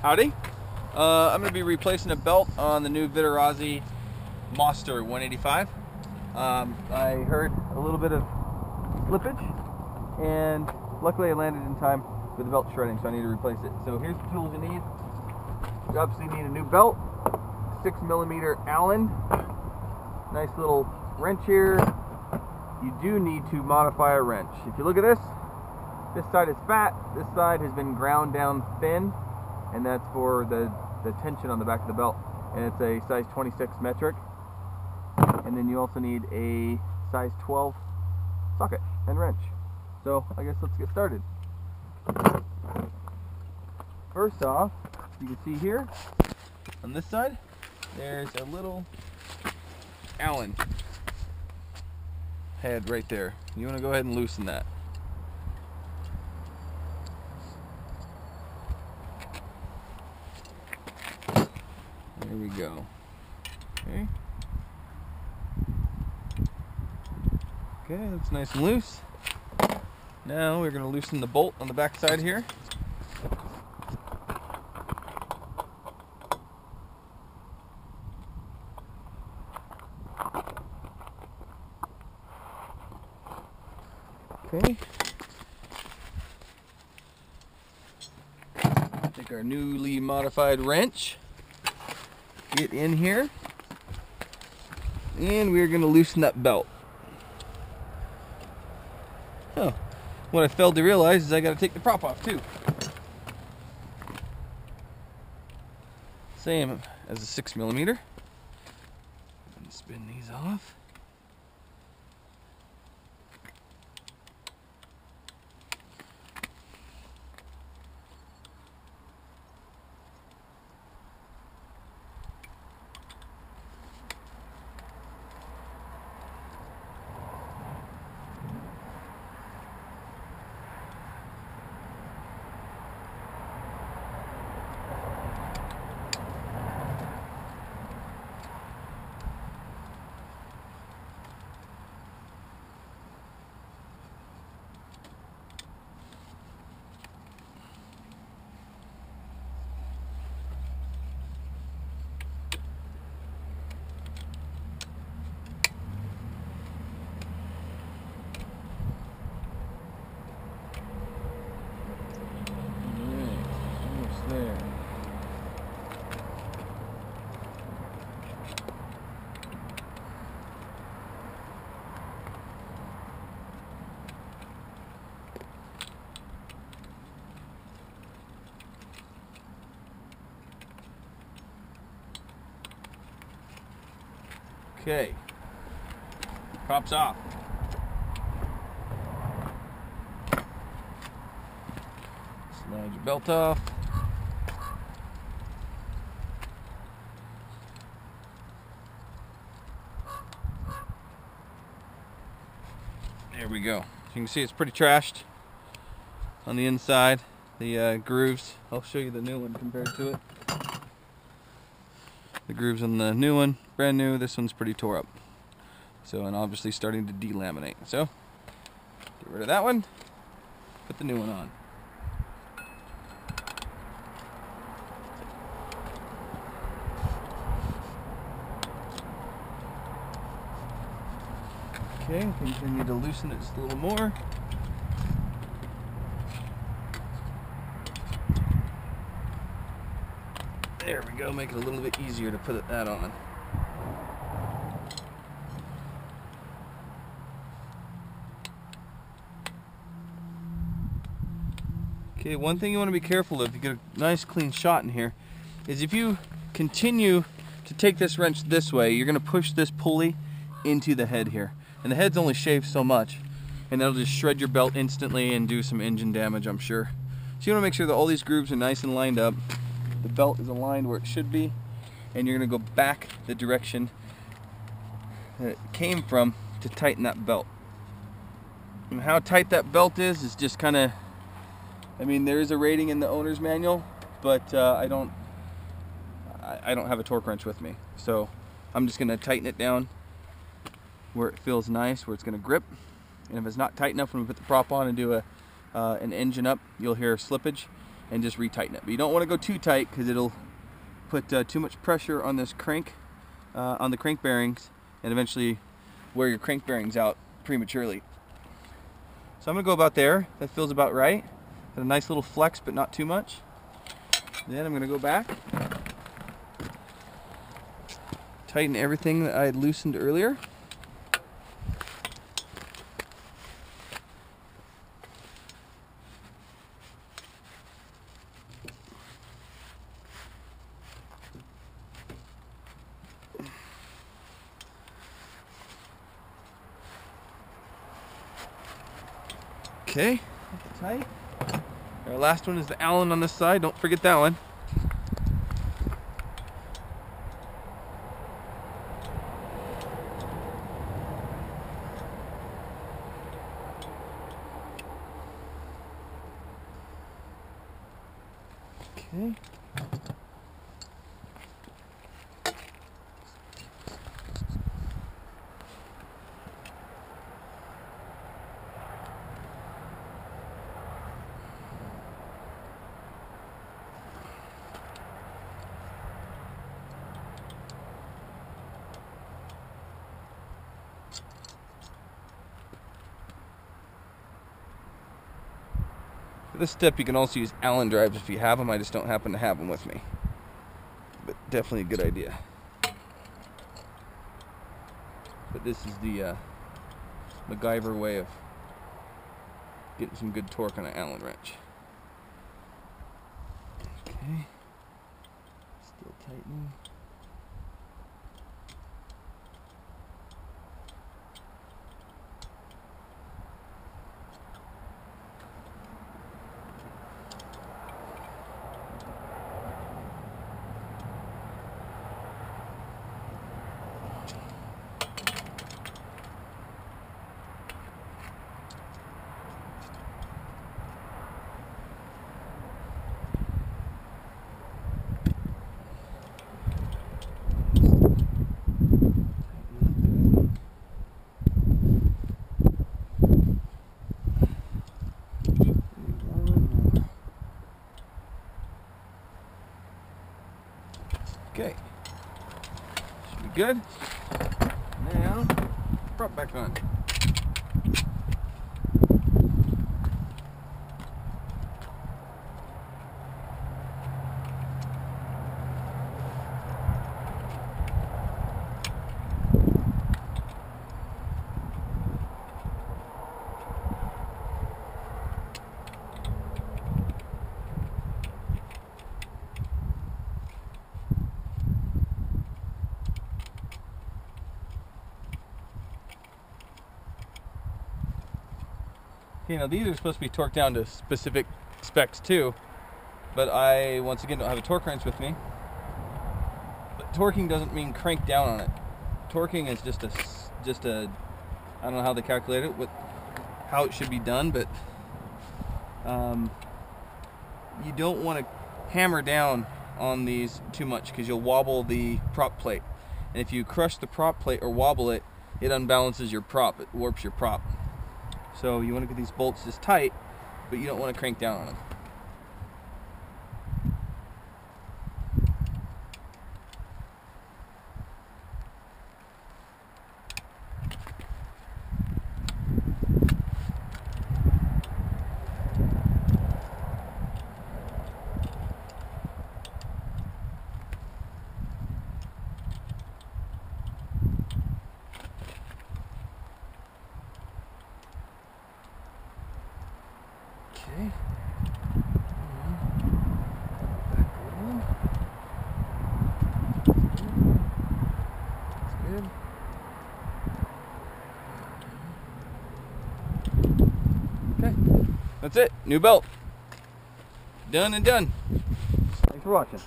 Howdy. I'm going to be replacing a belt on the new Vittorazi Monster 185. I heard a little bit of slippage, and luckily I landed in time with the belt shredding, so I need to replace it. So here's the tools you need. You obviously need a new belt, 6mm Allen, nice little wrench here. You do need to modify a wrench. If you look at this side is fat, this side has been ground down thin, and that's for the tension on the back of the belt, and it's a size 26 metric. And then you also need a size 12 socket and wrench. So I guess let's get started. First off, you can see here on this side there's a little Allen head right there. You want to go ahead and loosen that. There we go. Okay. Okay, looks nice and loose. Now we're going to loosen the bolt on the back side here. Okay. Take our newly modified wrench. Get in here, and we're going to loosen that belt. Oh, what I failed to realize is I got to take the prop off too. Same as a 6mm. And spin these off. There. Okay, props off. Slide your belt off. There we go. You can see it's pretty trashed on the inside. The grooves, I'll show you the new one compared to it. The grooves on the new one, brand new. This one's pretty tore up. So, and obviously starting to delaminate. So, get rid of that one, put the new one on. Okay, continue to loosen it just a little more. There we go, make it a little bit easier to put that on. Okay, one thing you want to be careful of, you get a nice clean shot in here, is if you continue to take this wrench this way, you're going to push this pulley into the head here. And the head's only shaved so much, and that'll just shred your belt instantly and do some engine damage, I'm sure. So you want to make sure that all these grooves are nice and lined up. The belt is aligned where it should be, and you're going to go back the direction that it came from to tighten that belt. And how tight that belt is just kind of, I mean, there is a rating in the owner's manual, but I don't have a torque wrench with me. So I'm just going to tighten it down where it feels nice, where it's going to grip. And if it's not tight enough when we put the prop on and do an engine up, you'll hear slippage. and just retighten it. But you don't want to go too tight because it'll put too much pressure on this crank, on the crank bearings, and eventually wear your crank bearings out prematurely. So I'm going to go about there. That feels about right. Got a nice little flex, but not too much. Then I'm going to go back, tighten everything that I had loosened earlier. Okay, make it tight. Our last one is the Allen on this side. Don't forget that one. Okay. For this step, you can also use Allen drives if you have them. I just don't happen to have them with me. But definitely a good idea. But this is the MacGyver way of getting some good torque on an Allen wrench. Okay. Still tightening. Okay, should be good. Now, prop back on. Okay, now these are supposed to be torqued down to specific specs too, but I, once again, don't have a torque wrench with me. But torquing doesn't mean crank down on it. Torquing is just a, I don't know how they calculate it, how it should be done, but you don't want to hammer down on these too much because you'll wobble the prop plate. And if you crush the prop plate or wobble it, it unbalances your prop, it warps your prop. So you want to get these bolts just tight, but you don't want to crank down on them. Okay. Back on. That's good. Okay. That's it. New belt. Done and done. Thanks for watching.